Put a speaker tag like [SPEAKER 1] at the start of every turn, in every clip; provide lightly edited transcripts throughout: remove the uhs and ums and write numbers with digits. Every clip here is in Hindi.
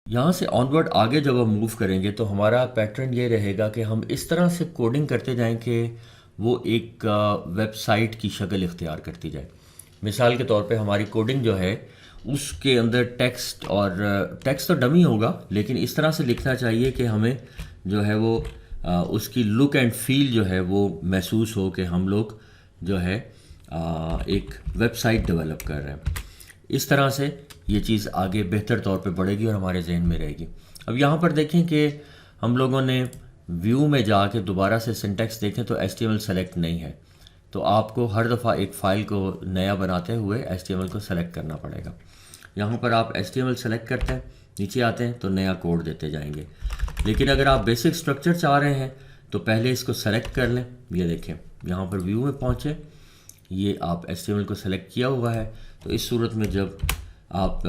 [SPEAKER 1] यहाँ से ऑनवर्ड आगे जब हम मूव करेंगे तो हमारा पैटर्न ये रहेगा कि हम इस तरह से कोडिंग करते जाएं कि वो एक वेबसाइट की शक्ल इख्तियार करती जाए। मिसाल के तौर पे हमारी कोडिंग जो है उसके अंदर टेक्स्ट, और टेक्स्ट तो डमी होगा लेकिन इस तरह से लिखना चाहिए कि हमें जो है वो उसकी लुक एंड फील जो है वो महसूस हो कि हम लोग जो है एक वेबसाइट डेवलप कर रहे हैं। इस तरह से ये चीज़ आगे बेहतर तौर पे बढ़ेगी और हमारे जहन में रहेगी। अब यहाँ पर देखें कि हम लोगों ने व्यू में जाके दोबारा से सिंटेक्स देखें तो HTML सेलेक्ट नहीं है, तो आपको हर दफ़ा एक फ़ाइल को नया बनाते हुए HTML को सेलेक्ट करना पड़ेगा। यहाँ पर आप HTML सेलेक्ट करते हैं, नीचे आते हैं तो नया कोड देते जाएंगे। लेकिन अगर आप बेसिक स्ट्रक्चर चाह रहे हैं तो पहले इसको सेलेक्ट कर लें। ये देखें यहाँ पर व्यू में पहुँचे, ये आप HTML को सेलेक्ट किया हुआ है, तो इस सूरत में जब आप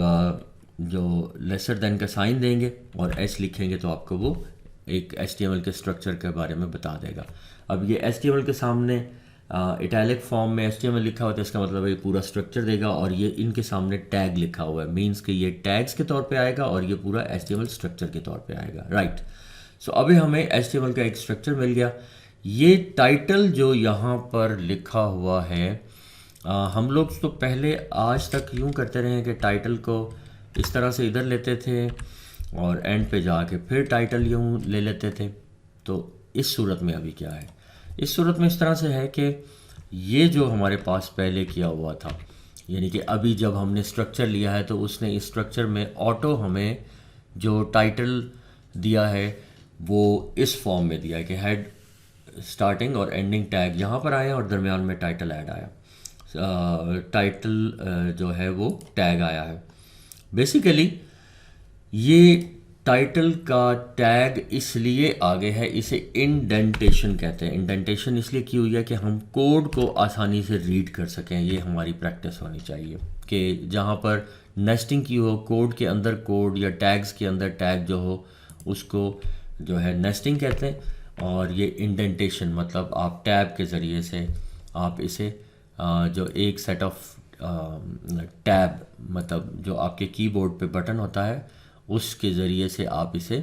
[SPEAKER 1] जो लेसर देन का साइन देंगे और एच लिखेंगे तो आपको वो एक HTML के स्ट्रक्चर के बारे में बता देगा। अब ये HTML के सामने इटैलिक फॉर्म में HTML लिखा हुआ है तो इसका मतलब है ये पूरा स्ट्रक्चर देगा, और ये इनके सामने टैग लिखा हुआ है, मींस कि ये टैग्स के तौर पे आएगा और ये पूरा HTML स्ट्रक्चर के तौर पे आएगा। राइट, सो अभी हमें HTML का एक स्ट्रक्चर मिल गया। ये टाइटल जो यहाँ पर लिखा हुआ है, हम लोग तो पहले आज तक यूँ करते रहे हैं कि टाइटल को इस तरह से इधर लेते थे और एंड पे जाके फिर टाइटल यूँ ले लेते थे। तो इस सूरत में अभी क्या है, इस सूरत में इस तरह से है कि ये जो हमारे पास पहले किया हुआ था, यानी कि अभी जब हमने स्ट्रक्चर लिया है तो उसने इस स्ट्रक्चर में ऑटो हमें जो टाइटल दिया है वो इस फॉर्म में दिया है कि हेड, स्टार्टिंग और एंडिंग टैग यहाँ पर आया और दरमियान में टाइटल ऐड आया। टाइटल जो है वो टैग आया है। बेसिकली ये टाइटल का टैग इसलिए आगे है, इसे इंडेंटेशन कहते हैं। इंडेंटेशन इसलिए की हुई है कि हम कोड को आसानी से रीड कर सकें। ये हमारी प्रैक्टिस होनी चाहिए कि जहाँ पर नेस्टिंग की हो, कोड के अंदर कोड या टैग्स के अंदर टैग जो हो उसको जो है नेस्टिंग कहते हैं। और ये इंडेंटेशन मतलब आप टैब के ज़रिए से आप इसे जो एक सेट ऑफ टैब मतलब जो आपके कीबोर्ड पे बटन होता है उसके ज़रिए से आप इसे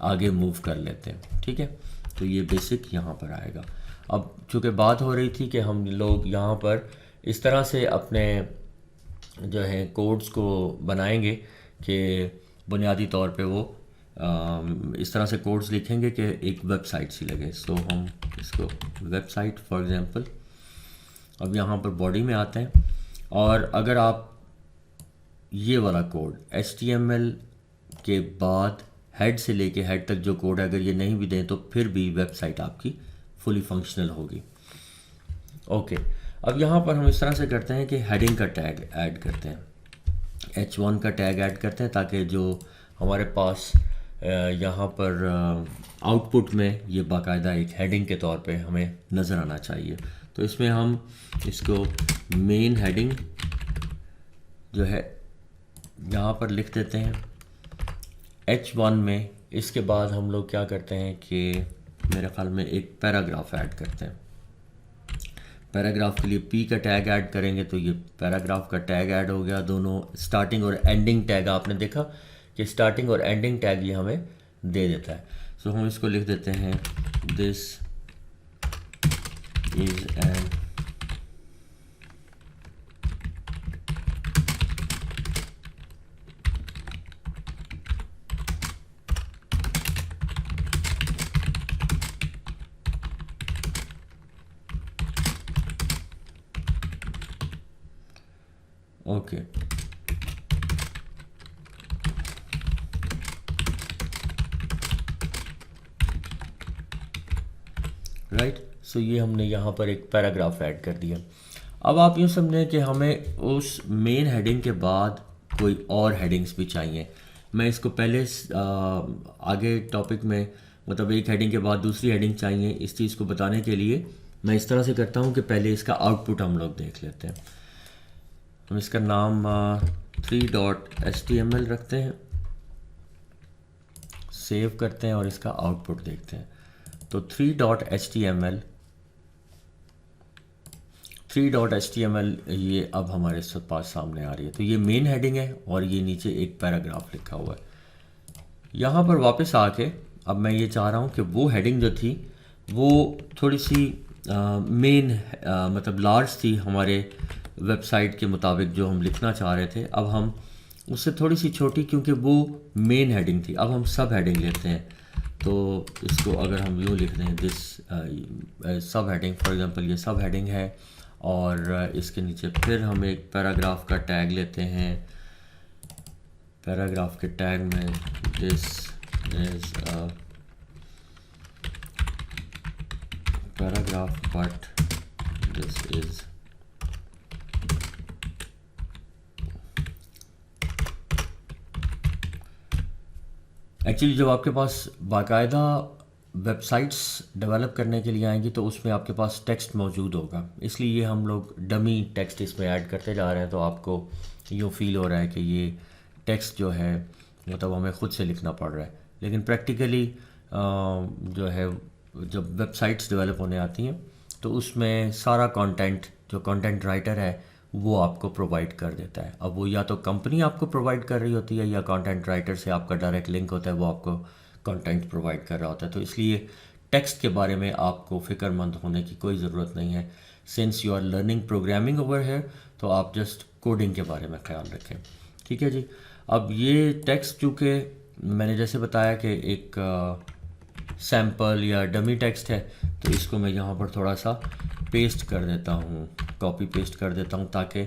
[SPEAKER 1] आगे मूव कर लेते हैं। ठीक है, तो ये बेसिक यहाँ पर आएगा। अब चूँकि बात हो रही थी कि हम लोग यहाँ पर इस तरह से अपने जो है कोड्स को बनाएंगे कि बुनियादी तौर पे वो इस तरह से कोड्स लिखेंगे कि एक वेबसाइट सी लगे। सो हम इसको वेबसाइट फॉर एग्ज़ाम्पल, अब यहाँ पर बॉडी में आते हैं और अगर आप ये वाला कोड HTML के बाद हेड से लेके हेड तक जो कोड है अगर ये नहीं भी दें तो फिर भी वेबसाइट आपकी फुली फंक्शनल होगी। ओके, अब यहाँ पर हम इस तरह से करते हैं कि हेडिंग का टैग ऐड करते हैं, H1 का टैग ऐड करते हैं ताकि जो हमारे पास यहाँ पर आउटपुट में ये बाकायदा एक हेडिंग के तौर पे हमें नज़र आना चाहिए। तो इसमें हम इसको मेन हेडिंग जो है यहाँ पर लिख देते हैं H1 में। इसके बाद हम लोग क्या करते हैं कि मेरे ख्याल में एक पैराग्राफ ऐड करते हैं। पैराग्राफ के लिए P का टैग ऐड करेंगे तो ये पैराग्राफ का टैग ऐड हो गया। दोनों स्टार्टिंग और एंडिंग टैग आपने देखा कि स्टार्टिंग और एंडिंग टैग ये हमें दे देता है। सो हम इसको लिख देते हैं this is an okay right. So ये हमने यहाँ पर एक पैराग्राफ ऐड कर दिया। अब आप यूँ समझें कि हमें उस मेन हेडिंग के बाद कोई और हेडिंग्स भी चाहिए। मैं इसको पहले आगे टॉपिक में मतलब एक हेडिंग के बाद दूसरी हेडिंग चाहिए, इस चीज़ को बताने के लिए मैं इस तरह से करता हूँ कि पहले इसका आउटपुट हम लोग देख लेते हैं। हम इसका नाम 3.html रखते हैं, सेव करते हैं और इसका आउटपुट देखते हैं। तो 3.html ये अब हमारे पास सामने आ रही है। तो ये मेन हेडिंग है और ये नीचे एक पैराग्राफ लिखा हुआ है। यहाँ पर वापस आके अब मैं ये चाह रहा हूँ कि वो हेडिंग जो थी वो थोड़ी सी मेन मतलब लार्ज थी हमारे वेबसाइट के मुताबिक जो हम लिखना चाह रहे थे, अब हम उससे थोड़ी सी छोटी, क्योंकि वो मेन हेडिंग थी। अब हम सब हेडिंग लेते हैं, तो इसको अगर हम यूँ लिख दें दिस सब हेडिंग, फॉर एग्जांपल ये सब हेडिंग है, और इसके नीचे फिर हम एक पैराग्राफ का टैग लेते हैं। पैराग्राफ के टैग में this is a paragraph but this is actually जब आपके पास बाकायदा वेबसाइट्स डेवलप करने के लिए आएंगी तो उसमें आपके पास टेक्स्ट मौजूद होगा, इसलिए ये हम लोग डमी टेक्स्ट इसमें ऐड करते जा रहे हैं। तो आपको यूँ फील हो रहा है कि ये टेक्स्ट जो है मतलब हमें ख़ुद से लिखना पड़ रहा है, लेकिन प्रैक्टिकली जो है जब वेबसाइट्स डेवलप होने आती हैं तो उसमें सारा कंटेंट जो कंटेंट राइटर है वो आपको प्रोवाइड कर देता है। अब वो या तो कंपनी आपको प्रोवाइड कर रही होती है या कंटेंट राइटर से आपका डायरेक्ट लिंक होता है, वो आपको कंटेंट प्रोवाइड कर रहा होता है। तो इसलिए टेक्स्ट के बारे में आपको फ़िक्रमंद होने की कोई ज़रूरत नहीं है। Since you are learning programming over है तो आप जस्ट कोडिंग के बारे में ख्याल रखें, ठीक है जी। अब ये टेक्स्ट चूँकि मैंने जैसे बताया कि एक सैम्पल या डमी टेक्स्ट है, तो इसको मैं यहाँ पर थोड़ा सा पेस्ट कर देता हूँ, कॉपी पेस्ट कर देता हूँ, ताकि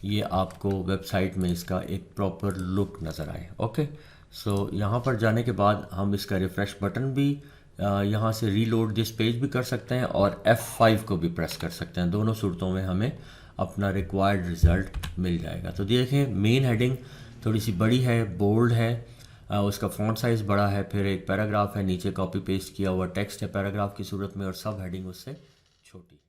[SPEAKER 1] ये आपको वेबसाइट में इसका एक प्रॉपर लुक नज़र आए। ओके, सो यहाँ पर जाने के बाद हम इसका रिफ़्रेश बटन भी यहाँ से रीलोड दिस पेज भी कर सकते हैं और F5 को भी प्रेस कर सकते हैं। दोनों सूरतों में हमें अपना रिक्वायर्ड रिज़ल्ट मिल जाएगा। तो देखें मेन हेडिंग थोड़ी सी बड़ी है, बोल्ड है, उसका फ़ॉन्ट साइज़ बड़ा है, फिर एक पैराग्राफ है, नीचे कॉपी पेस्ट किया हुआ टेक्स्ट है पैराग्राफ की सूरत में, और सब हेडिंग उससे छोटी है।